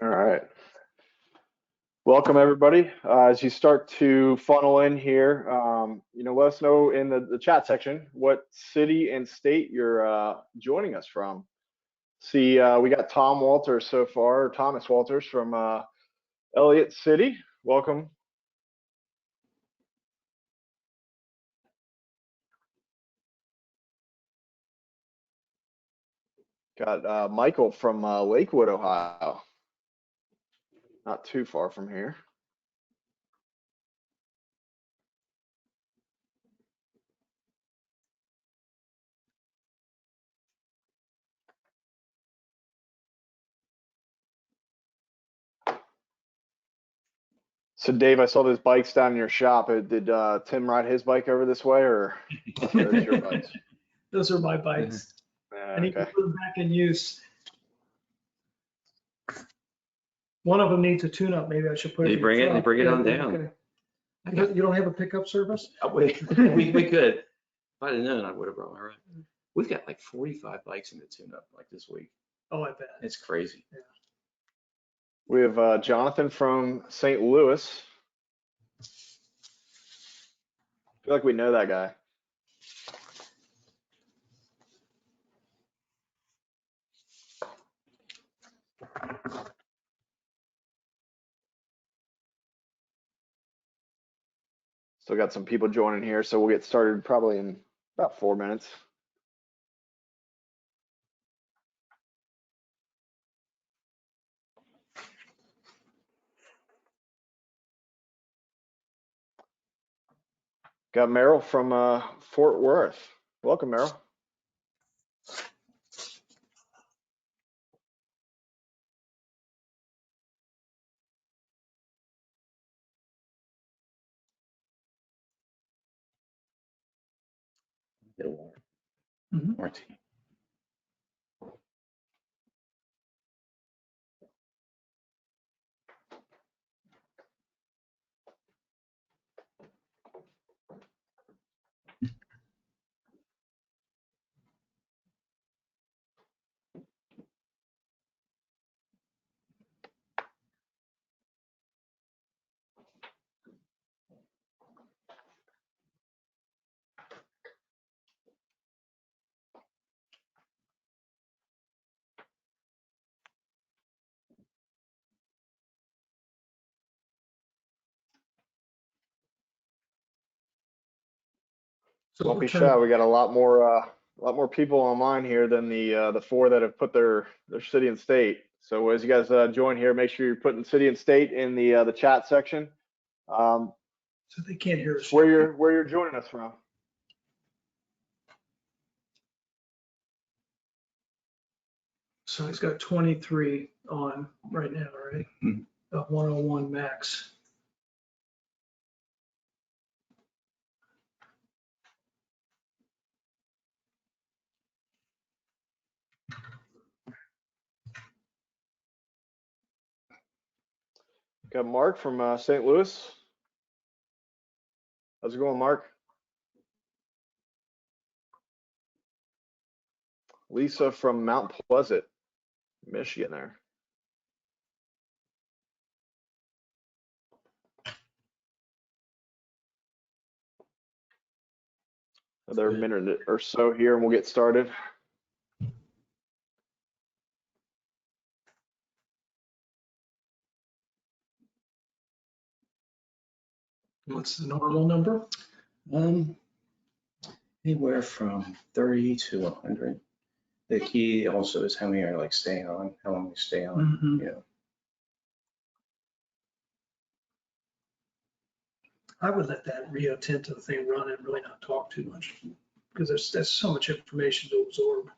All right. Welcome, everybody. As you start to funnel in here, let us know in the chat section what city and state you're joining us from. See, we got Tom Walters so far, Thomas Walters from Elliott City. Welcome. Got Michael from Lakewood, Ohio. Not too far from here. So, Dave, I saw those bikes down in your shop. Did Tim ride his bike over this way, or are those your bikes? Those are my bikes. I need to put them back in use. One of them needs a tune-up. Maybe I should put it in bring the it, truck. you bring it on down. Okay. You don't have a pickup service? We could. If I'd have known, I would have brought my ride. We've got like 45 bikes in the tune-up like this week. Oh, I bet. It's crazy. Yeah. We have Jonathan from St. Louis. I feel like we know that guy. Still got some people joining here, so we'll get started probably in about 4 minutes. Got Merrill from Fort Worth. Welcome, Merrill. Get a water. Mhm. Or tea. So Don't be shy. We got a lot more people online here than the 4 that have put their city and state. So as you guys join here, make sure you're putting city and state in the chat section. So they can't hear us. Where you're joining us from. So he's got 23 on right now, right? Mhm. 101 max. Got Mark from St. Louis. How's it going, Mark? Lisa from Mount Pleasant, Michigan there. Another minute or so here and we'll get started. What's the normal number? Anywhere from 30 to 100. The key also is how many are like staying on, how long you stay on. Mhm. You know. I would let that Rio Tinto thing run and really not talk too much because there's so much information to absorb.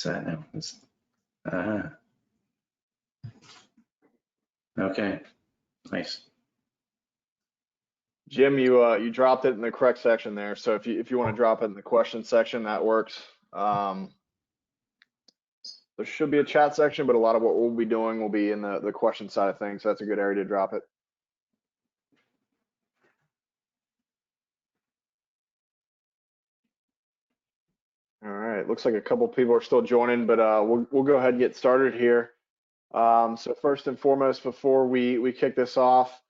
What's that now? Okay, nice. Jim, you dropped it in the correct section there. So if you want to drop it in the question section, that works. There should be a chat section, but a lot of what we'll be doing will be in the question side of things. So that's a good area to drop it. All right, looks like a couple people are still joining, but we'll go ahead and get started here. So first and foremost, before we kick this off,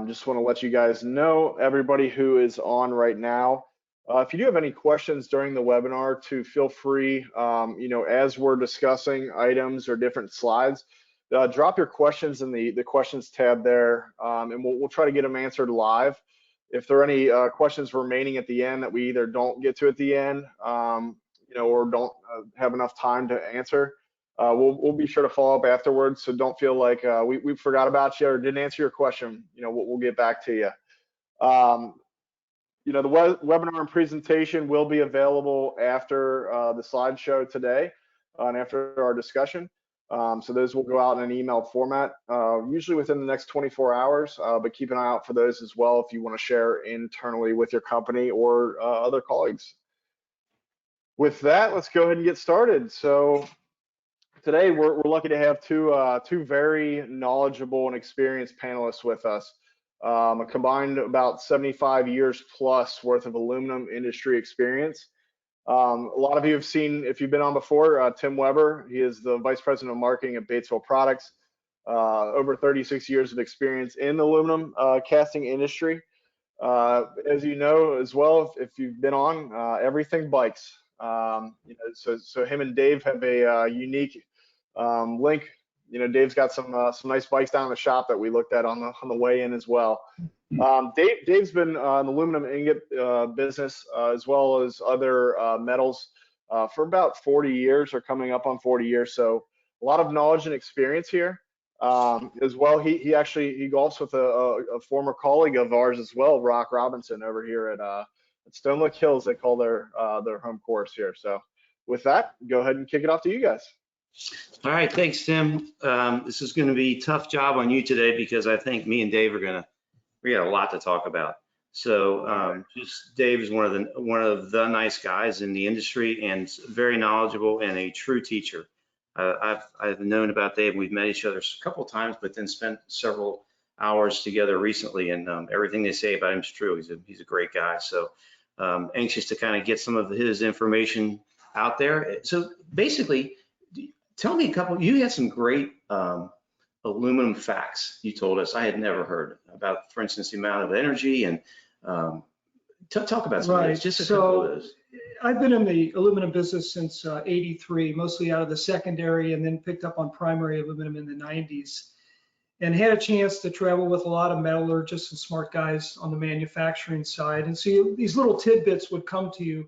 just want to let you guys know, everybody who is on right now, if you do have any questions during the webinar, to feel free, as we're discussing items or different slides, drop your questions in the questions tab there, and we'll try to get them answered live. If there are any questions remaining at the end that we either don't get to at the end, or don't have enough time to answer, we'll be sure to follow up afterwards. So don't feel like we forgot about you or didn't answer your question. We'll get back to you. The webinar and presentation will be available after the slideshow today and after our discussion. So those will go out in an email format, usually within the next 24 hours, but keep an eye out for those as well if you want to share internally with your company or other colleagues. With that, let's go ahead and get started. So today we're lucky to have two very knowledgeable and experienced panelists with us. A combined about 75 years plus worth of aluminum industry experience. A lot of you have seen, if you've been on before, Tim Weber. He is the Vice President of Marketing at Batesville Products. Over 36 years of experience in the aluminum casting industry. As you know as well, if you've been on, everything bikes. So him and Dave have a unique link. Dave's got some nice bikes down in the shop that we looked at on the way in as well. Dave's been in the aluminum ingot business as well as other metals for about 40 years or coming up on 40 years. So a lot of knowledge and experience here. As well, he golfs with a former colleague of ours as well, Rock Robinson, over here at Stone Lick Hills. They call their home course here. So with that, go ahead and kick it off to you guys. All right, thanks, Tim. This is going to be a tough job on you today because I think me and Dave we got a lot to talk about. So Dave is one of the nice guys in the industry and very knowledgeable and a true teacher. I've known about Dave. We've met each other a couple of times, but then spent several hours together recently, and everything they say about him is true. He's a great guy. So anxious to kind of get some of his information out there. So basically, tell me you had some great aluminum facts you told us I had never heard about, for instance, the amount of energy and talk about some of those, just a couple of those. I've been in the aluminum business since '83, mostly out of the secondary, and then picked up on primary aluminum in the '90s, and had a chance to travel with a lot of metallurgists and smart guys on the manufacturing side. And so these little tidbits would come to you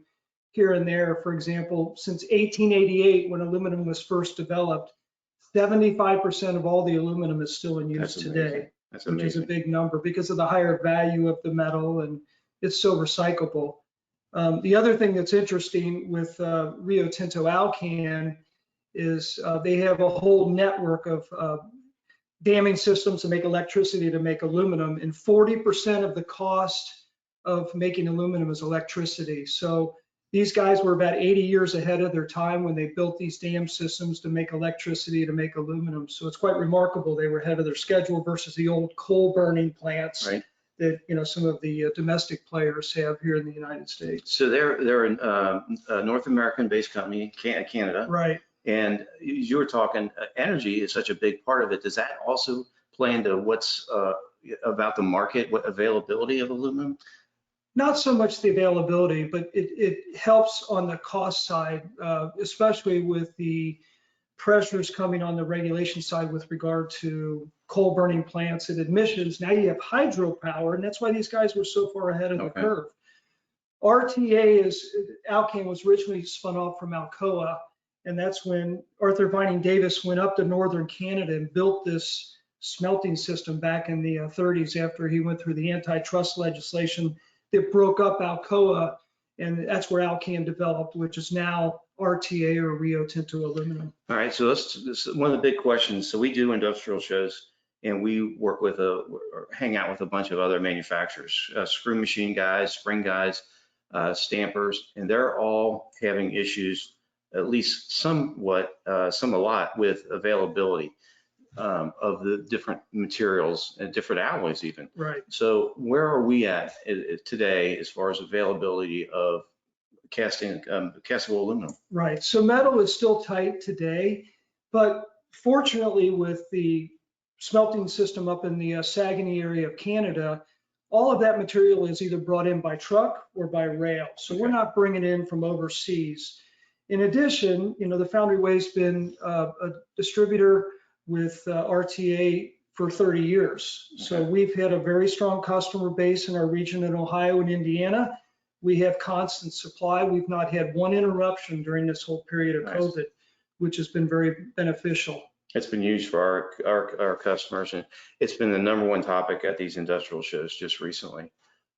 here and there. For example, since 1888, when aluminum was first developed, 75% of all the aluminum is still in use today, which is a big number because of the higher value of the metal, and it's so recyclable. The other thing that's interesting with Rio Tinto Alcan is they have a whole network of damming systems to make electricity to make aluminum, and 40% of the cost of making aluminum is electricity. So these guys were about 80 years ahead of their time when they built these dam systems to make electricity to make aluminum. So it's quite remarkable they were ahead of their schedule versus the old coal burning plants. Right. That some of the domestic players have here in the United States. So they're a North American-based company, Canada. Right. And you were talking, energy is such a big part of it. Does that also play into what's about the market, what availability of aluminum? Not so much the availability, but it helps on the cost side, especially with the pressures coming on the regulation side with regard to coal burning plants and emissions. Now you have hydropower, and that's why these guys were so far ahead of the curve. Alcan was originally spun off from Alcoa, and that's when Arthur Vining Davis went up to northern Canada and built this smelting system back in the 30s after he went through the antitrust legislation that broke up Alcoa And that's where Alcan developed, which is now RTA or Rio Tinto aluminum. All right, so this is one of the big questions. So we do industrial shows, and we work with or hang out with a bunch of other manufacturers, screw machine guys, spring guys, stampers, and they're all having issues, at least somewhat, some a lot, with availability of the different materials and different alloys even. Right. So where are we at today as far as availability of castable aluminum? Right. So metal is still tight today, but fortunately with the smelting system up in the Saguenay area of Canada, all of that material is either brought in by truck or by rail. So we're not bringing it in from overseas. In addition, the Foundry Way's been a distributor with RTA for 30 years. So we've had a very strong customer base in our region in Ohio and Indiana. We have constant supply. We've not had one interruption during this whole period of COVID, which has been very beneficial. It's been used for our customers, and it's been the #1 topic at these industrial shows just recently.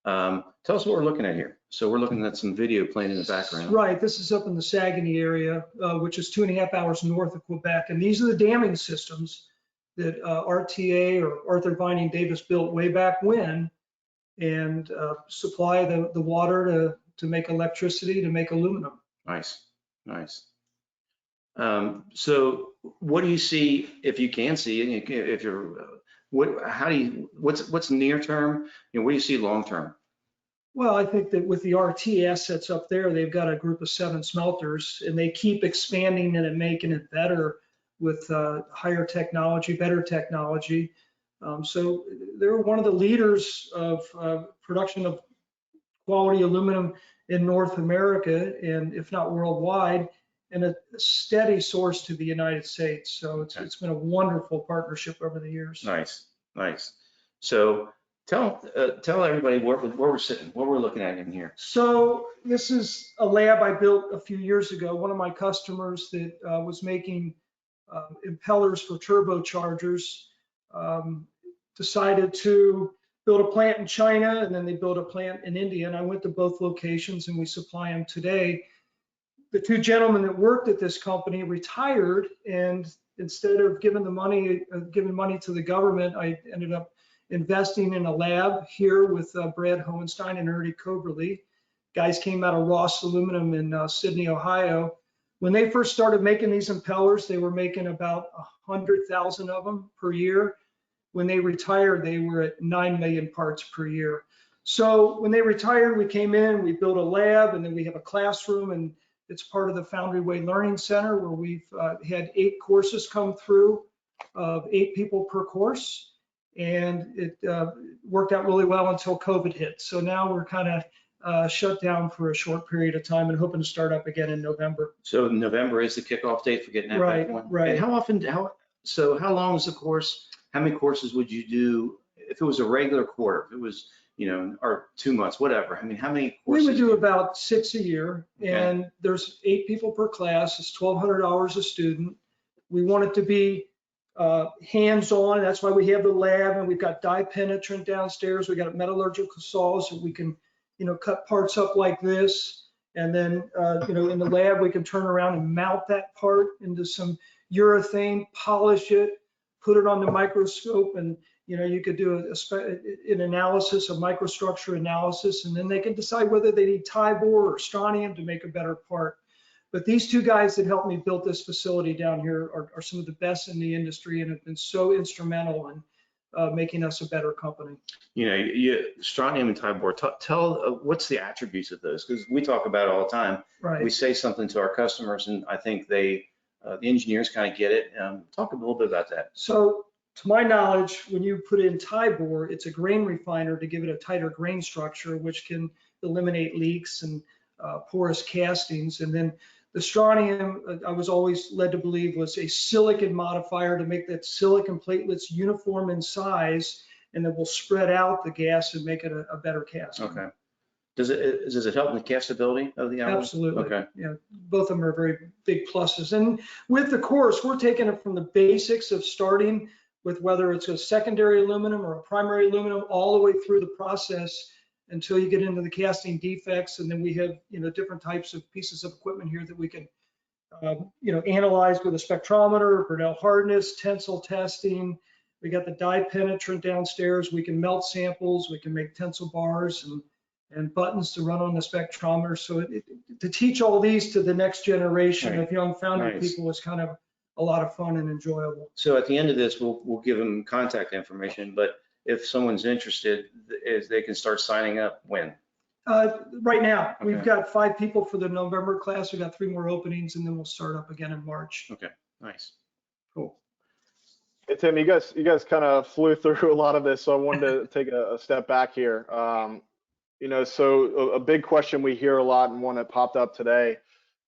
Tell us what we're looking at here. So we're looking at some video playing in the background. Right, this is up in the Saguenay area, which is 2.5 hours north of Quebec. And these are the damming systems that RTA or Arthur Vining Davis built way back when, and supply the water to make electricity, to make aluminum. Nice. So what do you see, if you can see, and if you're, what's near term, what do you see long term? Well, I think that with the RT assets up there, they've got a group of 7 smelters, and they keep expanding it and making it better with higher technology, better technology. So they're one of the leaders of production of quality aluminum in North America, and if not worldwide, and a steady source to the United States. So it's been a wonderful partnership over the years. Nice. So tell everybody where we're sitting, what we're looking at in here. So this is a lab I built a few years ago. One of my customers that was making impellers for turbochargers decided to build a plant in China, and then they built a plant in India. And I went to both locations, and we supply them today. The 2 gentlemen that worked at this company retired, and instead of giving money to the government, I ended up investing in a lab here with Brad Hohenstein and Ernie Coberly. Guys came out of Ross Aluminum in Sydney, Ohio. When they first started making these impellers, they were making about 100,000 of them per year. When they retired, they were at 9 million parts per year. So when they retired, we came in, we built a lab, and then we have a classroom, and it's part of the Foundry Way Learning Center, where we've had 8 courses come through of 8 people per course. And it worked out really well until COVID hit. So now we're kind of shut down for a short period of time and hoping to start up again in November. So November is the kickoff date for getting that back going? Right. And how long is the course? How many courses would you do if it was a regular quarter? If it was, or 2 months, whatever. I mean, how many courses? We would do about 6 a year, and there's 8 people per class. It's 1,200 hours a student. We want it to be hands-on. That's why we have the lab, and we've got dye penetrant downstairs. We got metallurgical saws so we can, cut parts up like this. And then, in the lab, we can turn around and mount that part into some urethane, polish it, put it on the microscope, and you could do an analysis, a microstructure analysis, and then they can decide whether they need Tibor or strontium to make a better part. But these 2 guys that helped me build this facility down here are some of the best in the industry, and have been so instrumental in making us a better company. Strontium and Tibor, tell what's the attributes of those? Because we talk about it all the time. Right. We say something to our customers, and I think the engineers kind of get it. Talk a little bit about that. So to my knowledge, when you put in Tibor, it's a grain refiner to give it a tighter grain structure, which can eliminate leaks and porous castings. And then the strontium, I was always led to believe, was a silicon modifier to make that silicon platelets uniform in size, and then we'll spread out the gas and make it a better casting. Okay. Does it help in the castability of the alloy? Absolutely. Okay. Yeah, both of them are very big pluses. And with the course, we're taking it from the basics of starting with whether it's a secondary aluminum or a primary aluminum, all the way through the process until you get into the casting defects. And then we have, different types of pieces of equipment here that we can, analyze with a spectrometer, Burnell hardness, tensile testing. We got the dye penetrant downstairs. We can melt samples. We can make tensile bars and buttons to run on the spectrometer. So to teach all these to the next generation of young foundry people was kind of a lot of fun and enjoyable. So at the end of this, we'll give them contact information, but if someone's interested, they can start signing up when? Right now, Okay. we've got 5 people for the November class. We've got 3 more openings, and then we'll start up again in March. Okay, nice, cool. Hey, Tim, you guys kind of flew through a lot of this, so I wanted to take a step back here. So a big question we hear a lot, and one that popped up today,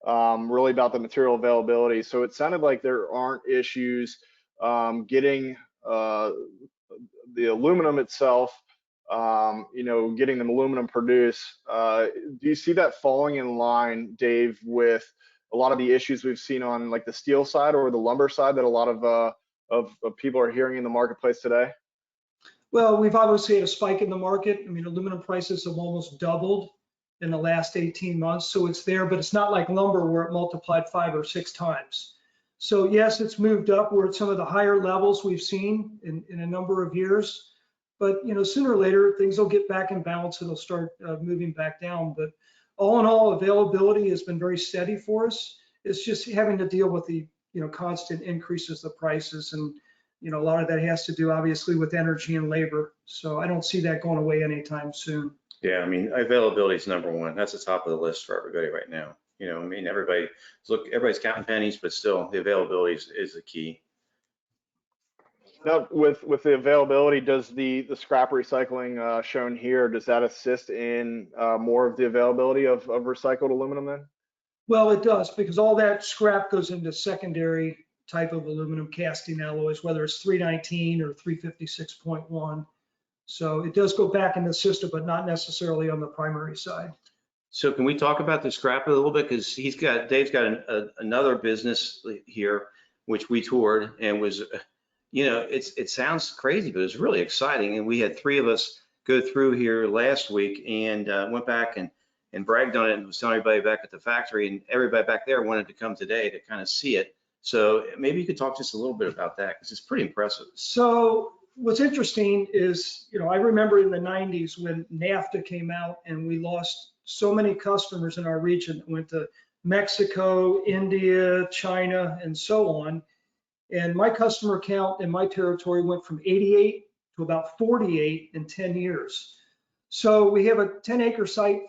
really about the material availability. So it sounded like there aren't issues getting the aluminum itself, getting the aluminum produced. Do you see that falling in line, Dave, with a lot of the issues we've seen on like the steel side or the lumber side that a lot of people are hearing in the marketplace today? Well, we've obviously had a spike in the market. I mean, aluminum prices have almost doubled in the last 18 months. So it's there, but it's not like lumber where it multiplied 5 or 6 times. So yes, it's moved up. We're at some of the higher levels we've seen in a number of years. But sooner or later, things will get back in balance. It'll start moving back down. But all in all, availability has been very steady for us. It's just having to deal with the constant increases of prices, and a lot of that has to do obviously with energy and labor. So I don't see that going away anytime soon. Yeah, I mean, availability is number one. That's the top of the list for everybody right now. Everybody's counting pennies, but still the availability is the key. Now, with the availability, does the scrap recycling shown here, does that assist in more of the availability of recycled aluminum then? Well, it does, because all that scrap goes into secondary type of aluminum casting alloys, whether it's 319 or 356.1. So it does go back in the system, but not necessarily on the primary side. So can we talk about the scrap a little bit? Because Dave's got another business here, which we toured, and was, it sounds crazy, but it's really exciting. And we had 3 of us go through here last week and went back and bragged on it and was telling everybody back at the factory, and everybody back there wanted to come today to kind of see it. So maybe you could talk just a little bit about that, because it's pretty impressive. So what's interesting is, I remember in the 90s when NAFTA came out, and we lost so many customers in our region that went to Mexico, India, China, and so on. And my customer count in my territory went from 88 to about 48 in 10 years. So we have a 10-acre site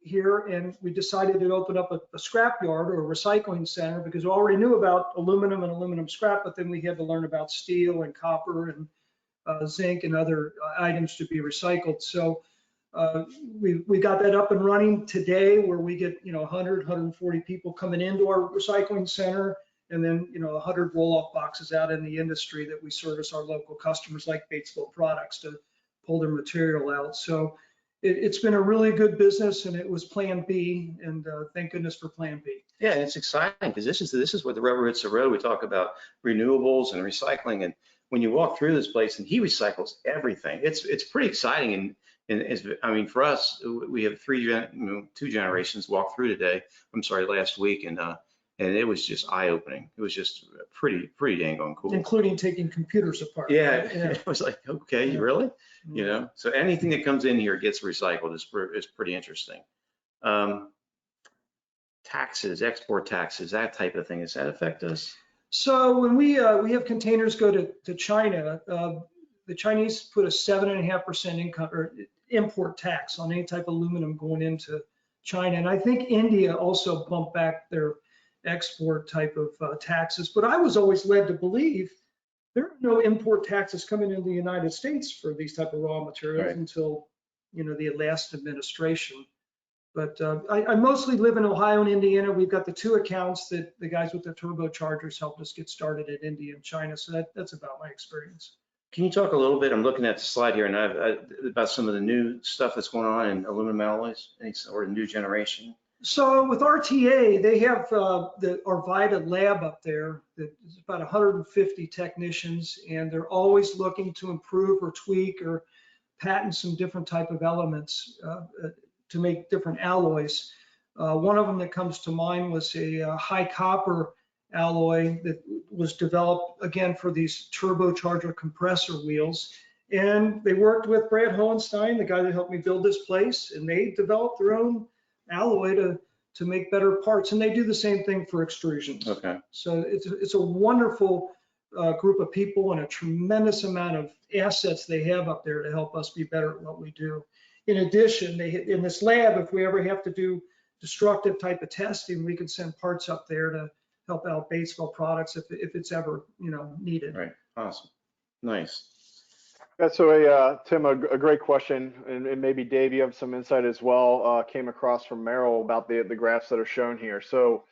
here, and we decided to open up a scrap yard or a recycling center, because we already knew about aluminum and aluminum scrap, but then we had to learn about steel and copper and zinc and other items to be recycled. So we got that up and running today, where we get 140 people coming into our recycling center, and then 100 roll-off boxes out in the industry that we service our local customers like Batesville Products to pull their material out. So it's been a really good business, and it was Plan B, and thank goodness for Plan B. Yeah, and it's exciting, because this is what the rubber hits the road. We talk about renewables and recycling, and when you walk through this place, and he recycles everything, it's pretty exciting. And for us, we have 2 generations walk through today. Last week, and it was just eye-opening. It was just pretty dang on cool. Including taking computers apart. Yeah, right? Yeah. It was like, okay, really? So anything that comes in here gets recycled. It's pretty interesting. Taxes, export taxes, that type of thing, does that affect us? So when we have containers go to China, the Chinese put a 7.5% income or import tax on any type of aluminum going into China. And I think India also bumped back their export type of taxes. But I was always led to believe there are no import taxes coming into the United States for these type of raw materials until the last administration. But I mostly live in Ohio and Indiana. We've got the 2 accounts that the guys with the turbochargers helped us get started in India and China. So that's about my experience. Can you talk a little bit? I'm looking at the slide here, and about some of the new stuff that's going on in aluminum alloys, or the new generation. So with RTA, they have the Arvida lab up there. There's about 150 technicians, and they're always looking to improve or tweak or patent some different type of elements to make different alloys. One of them that comes to mind was a high copper alloy that was developed again for these turbocharger compressor wheels. And they worked with Brad Hohenstein, the guy that helped me build this place, and they developed their own alloy to make better parts. And they do the same thing for extrusions. Okay. So it's a wonderful group of people and a tremendous amount of assets they have up there to help us be better at what we do. In addition, in this lab, if we ever have to do destructive type of testing, we can send parts up there to help out Batesville Products if it's ever needed. Right. Awesome. Nice. Yeah, so Tim, a great question, and maybe Dave, you have some insight as well. Came across from Merrill about the graphs that are shown here. So,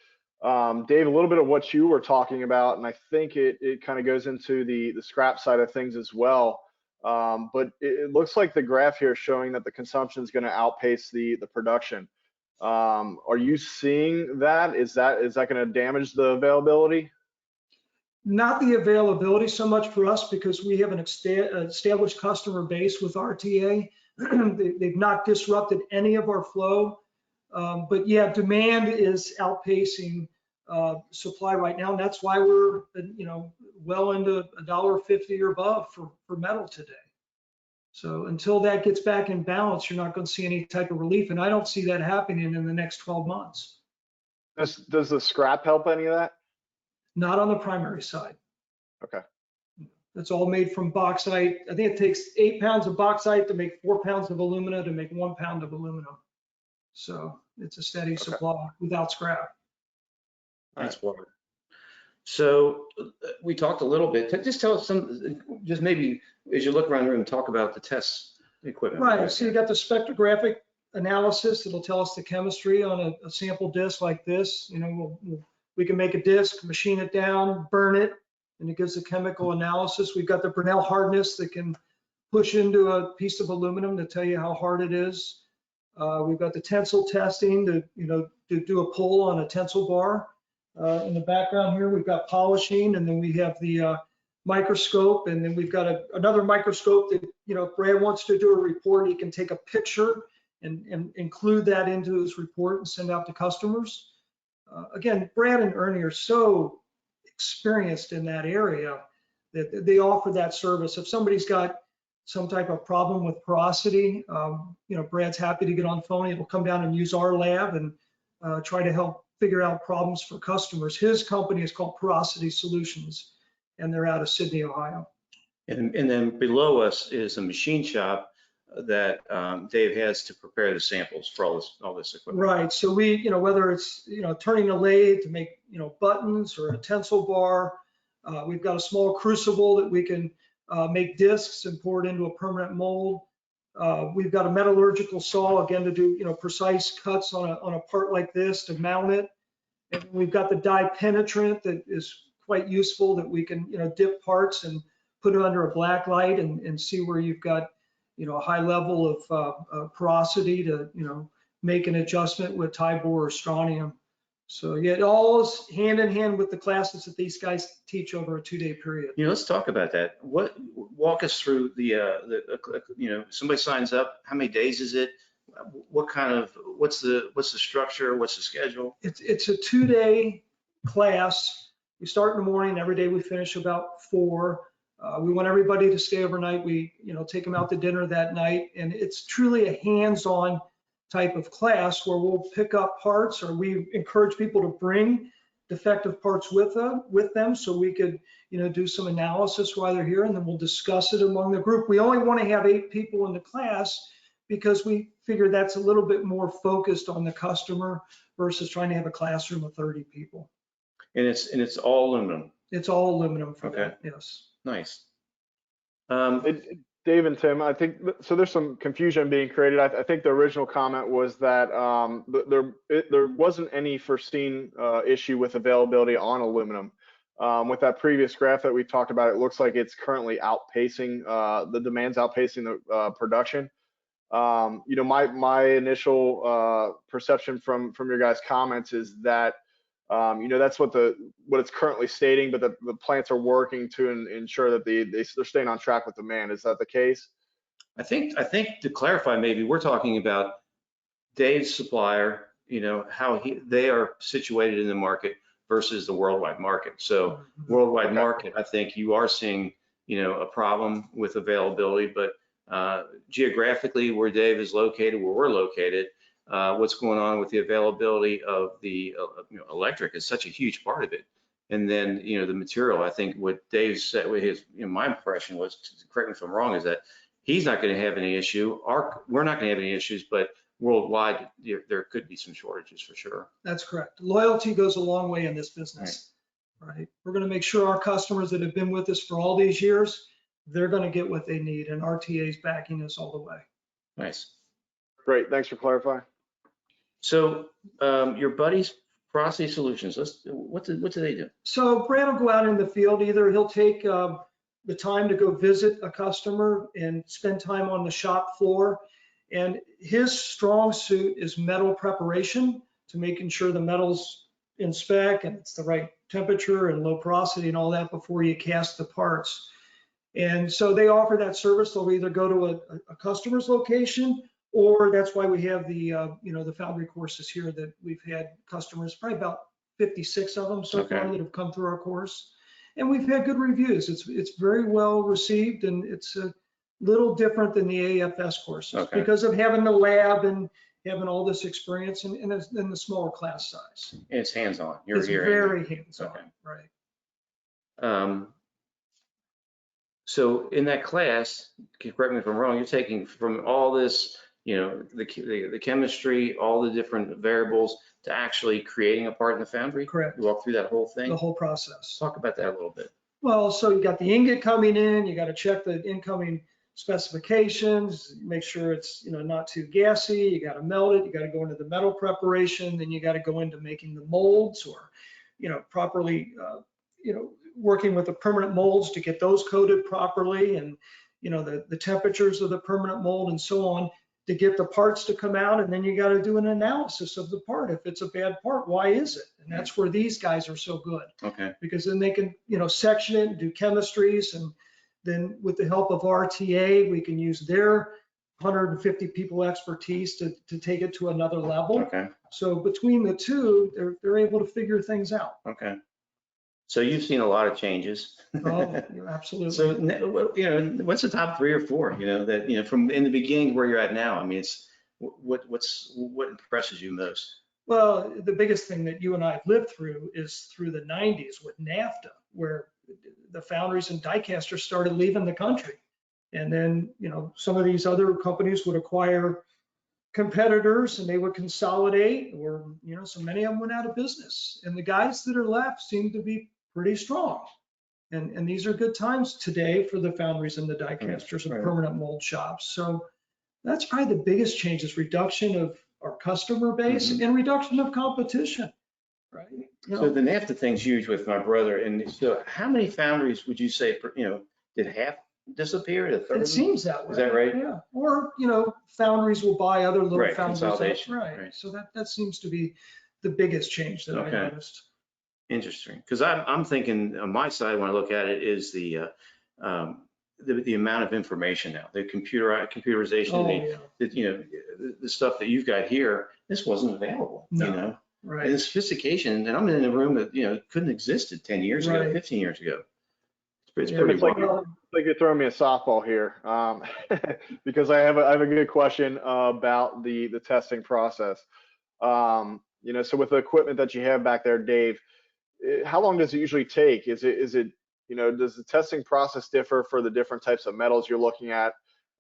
Dave, a little bit of what you were talking about, and I think it kind of goes into the scrap side of things as well. But it looks like the graph here is showing that the consumption is going to outpace the production. Are you seeing that? Is that going to damage the availability? Not the availability so much for us because we have an established customer base with RTA. They've not disrupted any of our flow. But yeah, demand is outpacing supply right now. And that's why we're, well into $1.50 or above for metal today. So until that gets back in balance, you're not going to see any type of relief. And I don't see that happening in the next 12 months. Does the scrap help any of that? Not on the primary side. Okay. It's all made from bauxite. I think it takes 8 pounds of bauxite to make 4 pounds of alumina to make 1 pound of aluminum. So it's a steady supply without scrap. That's water. So we talked a little bit. Just tell us just maybe as you look around the room, talk about the test equipment. Right. So you got the spectrographic analysis that'll tell us the chemistry on a sample disc like this. We can make a disc, machine it down, burn it, and it gives a chemical analysis. We've got the Brinell hardness that can push into a piece of aluminum to tell you how hard it is. We've got the tensile testing to do a pull on a tensile bar. In the background here, we've got polishing, and then we have the microscope, and then we've got another microscope that, if Brad wants to do a report, he can take a picture and include that into his report and send out to customers. Again, Brad and Ernie are so experienced in that area that they offer that service. If somebody's got some type of problem with porosity, Brad's happy to get on the phone. He'll come down and use our lab and try to help figure out problems for customers. His company is called Porosity Solutions, and they're out of Sydney, Ohio. And then below us is a machine shop that Dave has to prepare the samples for all this equipment. Right. So we, whether it's, turning a lathe to make, buttons or a tensile bar, we've got a small crucible that we can make discs and pour it into a permanent mold. We've got a metallurgical saw, again, to do, precise cuts on a part like this to mount it. And we've got the die penetrant that is quite useful that we can, dip parts and put it under a black light and see where you've got, a high level of porosity to, make an adjustment with Tibor or strontium. So yeah, it all is hand in hand with the classes that these guys teach over a 2-day period. Let's talk about that. Walk us through somebody signs up. How many days is it? What's the structure? What's the schedule? It's a 2-day class. We start in the morning. Every day we finish about 4. We want everybody to stay overnight. We, take them out to dinner that night, and it's truly a hands-on type of class where we'll pick up parts, or we encourage people to bring defective parts with them so we could, do some analysis while they're here, and then we'll discuss it among the group. We only want to have 8 people in the class because we figure that's a little bit more focused on the customer versus trying to have a classroom of 30 people. And it's all aluminum. It's all aluminum for Okay. that, yes. Nice. Dave and Tim, I think so. There's some confusion being created. I think the original comment was that there wasn't any foreseen issue with availability on aluminum. With that previous graph that we talked about, it looks like it's currently outpacing the demand's outpacing the production. My initial perception from your guys' comments is that that's what it's currently stating, but the plants are working to ensure that they're staying on track with demand. Is that the case? I think to clarify, maybe we're talking about Dave's supplier, how they are situated in the market versus the worldwide market. So worldwide Okay. market, I think you are seeing, a problem with availability, but geographically where Dave is located, where we're located, what's going on with the availability of the electric is such a huge part of it. And then, the material, I think what Dave said, my impression was, correct me if I'm wrong, is that he's not going to have any issue. We're not going to have any issues, but worldwide, there could be some shortages for sure. That's correct. Loyalty goes a long way in this business, right? We're going to make sure our customers that have been with us for all these years, they're going to get what they need, and RTA is backing us all the way. Nice. Great. Thanks for clarifying. So your buddies, Process Solutions, what do they do? So Brad will go out in the field. Either he'll take the time to go visit a customer and spend time on the shop floor. And his strong suit is metal preparation, to making sure the metal's in spec and it's the right temperature and low porosity and all that before you cast the parts. And so they offer that service. They'll either go to a customer's location, or that's why we have the the Foundry courses here that we've had customers, probably about 56 of them so far that have come through our course. And we've had good reviews. It's very well received, and it's a little different than the AFS courses because of having the lab and having all this experience and in the smaller class size. And it's hands-on. It's very hands-on, right? So in that class, correct me if I'm wrong, you're taking from all this, the chemistry, all the different variables, to actually creating a part in the foundry? Correct. You walk through that whole thing? The whole process. Talk about that a little bit. Well, so you got the ingot coming in, you got to check the incoming specifications, make sure it's not too gassy, you got to melt it, you got to go into the metal preparation, then you got to go into making the molds, or properly working with the permanent molds to get those coated properly, and the temperatures of the permanent mold and so on to get the parts to come out. And then you got to do an analysis of the part. If it's a bad part, why is it? And that's where these guys are so good. Okay. Because then they can section it and do chemistries, and then with the help of RTA, we can use their 150 people expertise to take it to another level. Okay. So between the two, they're able to figure things out. Okay. So you've seen a lot of changes. Oh, absolutely. So, what's the top 3 or 4, that, from in the beginning where you're at now? I mean, it's what impresses you most? Well, the biggest thing that you and I have lived through is through the 90s with NAFTA, where the foundries and die casters started leaving the country. And then, some of these other companies would acquire competitors and they would consolidate, or, so many of them went out of business. And the guys that are left seem to be pretty strong. And these are good times today for the foundries and the die casters and permanent mold shops. So that's probably the biggest change, is reduction of our customer base and reduction of competition, right? So the NAFTA thing's huge with my brother. And so how many foundries would you say, did half disappear? It seems that way. Is that right? Yeah. Or, foundries will buy other little foundries. Consolidation. Right. So that seems to be the biggest change that I noticed. Interesting. Because I'm thinking on my side, when I look at it, is the amount of information now, the computerization, the stuff that you've got here, this wasn't available, Right. And the sophistication, and I'm in a room that, couldn't exist 10 years ago, 15 years ago. It's pretty It's like you're throwing me a softball here, because I have a good question about the testing process. So with the equipment that you have back there, Dave, how long does it usually take? Is it does the testing process differ for the different types of metals you're looking at,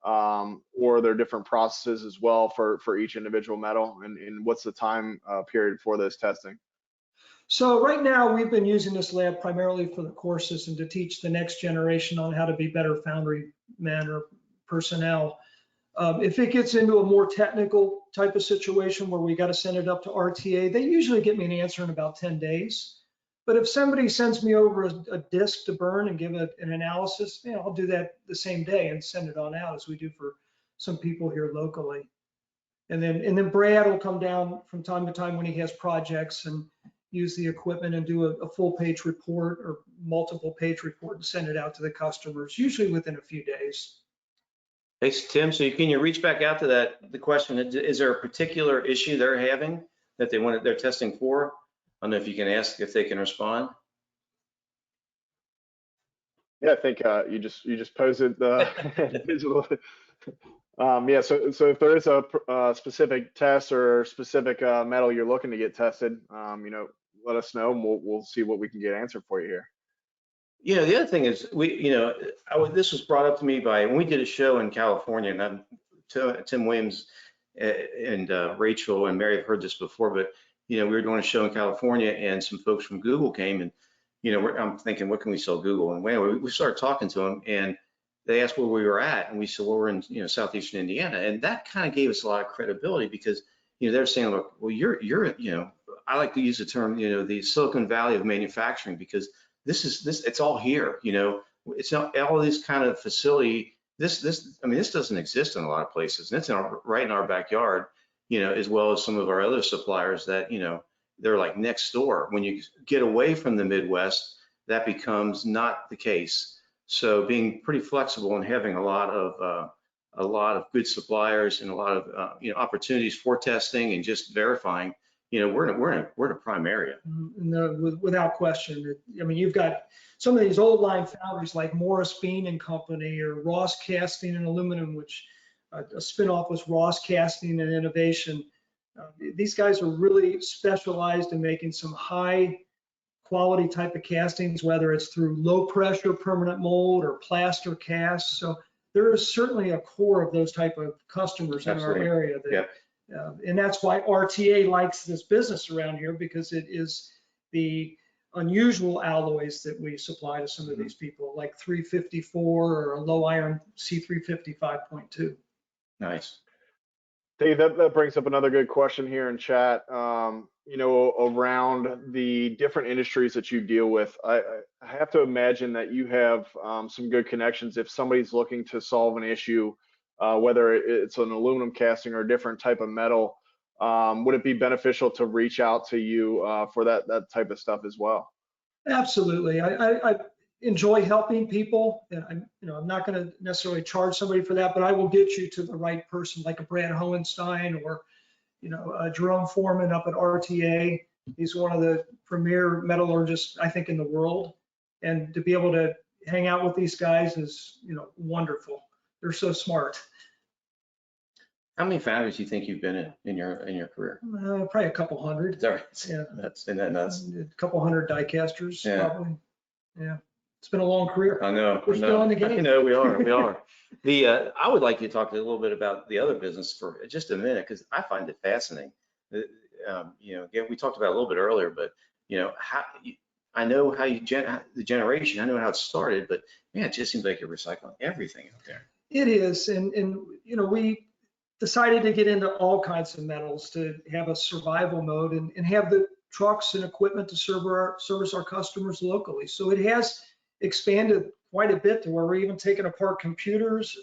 or are there different processes as well for each individual metal? And what's the time period for this testing? So right now we've been using this lab primarily for the courses and to teach the next generation on how to be better foundry men or personnel. If it gets into a more technical type of situation where we got to send it up to RTA, they usually get me an answer in about 10 days. But if somebody sends me over a disc to burn and give an analysis, I'll do that the same day and send it on out, as we do for some people here locally. And then Brad will come down from time to time when he has projects and use the equipment and do a full page report or multiple page report and send it out to the customers, usually within a few days. Hey, Tim, so can you reach back out to the question, is there a particular issue they're having that they're testing for? I don't know if you can ask if they can respond. Yeah, I think you just posed the digital. Yeah, so if there is a specific test or specific metal you're looking to get tested, let us know and we'll see what we can get answered for you here. The other thing is this was brought up to me when we did a show in California, and Tim Williams and Rachel and Mary have heard this before, but we were doing a show in California and some folks from Google came and I'm thinking, what can we sell Google? And we started talking to them and they asked where we were at, and we said, well, we're in southeastern Indiana, and that kind of gave us a lot of credibility because they're saying, look, well, you're I like to use the term the Silicon Valley of manufacturing because this it's all here. It's not all this kind of facility. This doesn't exist in a lot of places, and it's right in our backyard. As well as some of our other suppliers that they're like next door. When you get away from the Midwest, that becomes not the case. So being pretty flexible and having a lot of good suppliers and a lot of opportunities for testing and just verifying, we're in a prime area. Without question. You've got some of these old line foundries like Morris Bean and Company or Ross Casting and Aluminum, which a spinoff was Ross Casting and Innovation. These guys are really specialized in making some high quality type of castings, whether it's through low pressure permanent mold or plaster cast. So there is certainly a core of those type of customers in our area. And that's why RTA likes this business around here, because it is the unusual alloys that we supply to some of these people, like 354 or a low iron C355.2. Nice. Dave, that brings up another good question here in chat. Around the different industries that you deal with, I have to imagine that you have some good connections if somebody's looking to solve an issue, whether it's an aluminum casting or a different type of metal. Would it be beneficial to reach out to you for that type of stuff as well? Absolutely. I enjoy helping people, and I'm not going to necessarily charge somebody for that, but I will get you to the right person, like a Brad Hohenstein or Jerome Foreman up at RTA. He's one of the premier metallurgists, I think, in the world, and to be able to hang out with these guys is wonderful. They're so smart. How many foundries do you think you've been in your career? Probably a couple hundred. Is that right? Yeah. That's a couple hundred die casters, yeah. Probably. Yeah. It's been a long career. I know. We're still in the game. I know we are. We are. I would like you to talk a little bit about the other business for just a minute, because I find it fascinating. Again, we talked about it a little bit earlier, but I know how the generation. I know how it started, but man, it just seems like you're recycling everything out there. It is, and we decided to get into all kinds of metals to have a survival mode and have the trucks and equipment to service our customers locally. So it has expanded quite a bit to where we're even taking apart computers,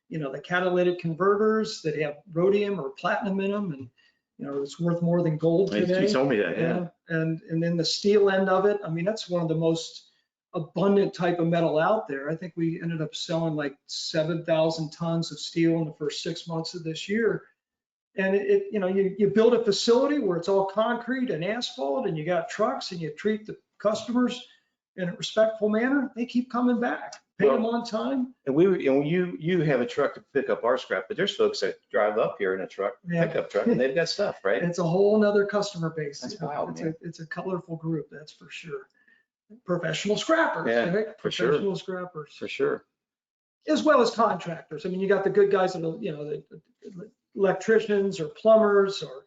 the catalytic converters that have rhodium or platinum in them, and it's worth more than gold today. You told me that, yeah. And then the steel end of it, that's one of the most abundant type of metal out there. I think we ended up selling like 7,000 tons of steel in the first 6 months of this year. And you build a facility where it's all concrete and asphalt, and you got trucks, and you treat the customers in a respectful manner. They keep coming back, pay them on time. And you have a truck to pick up our scrap, but there's folks that drive up here in a pickup truck, and they've got stuff, right? It's a whole nother customer base. That's wild, man. It's a colorful group, that's for sure. Professional scrappers, yeah, right? For Professional sure. scrappers. For sure. As well as contractors. You got the good guys that the electricians or plumbers or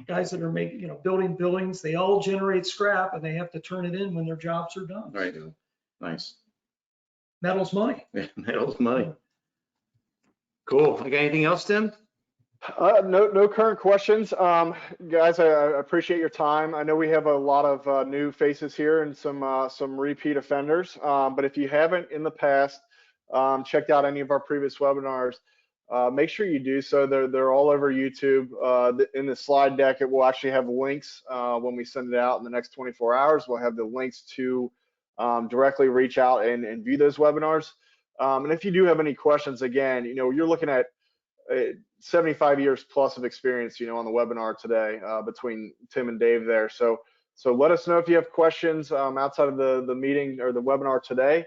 guys that are building buildings. They all generate scrap, and they have to turn it in when their jobs are done. Right. So, Nice. metal's money. Yeah, metal's money. Cool. I got anything else, Tim? No current questions. Guys, I appreciate your time. I know we have a lot of new faces here and some repeat offenders, but if you haven't in the past checked out any of our previous webinars, make sure you do so. They're all over YouTube. In the slide deck, it will actually have links when we send it out in the next 24 hours. We'll have the links to directly reach out and view those webinars. And if you do have any questions, again, you're looking at 75 years plus of experience, on the webinar today between Tim and Dave there. So let us know if you have questions outside of the meeting or the webinar today.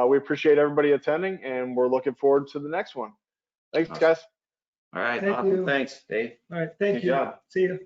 We appreciate everybody attending, and we're looking forward to the next one. Thanks, guys. All right. Thank Awesome. you. Thanks, Dave. All right, thank Good you. job. See you.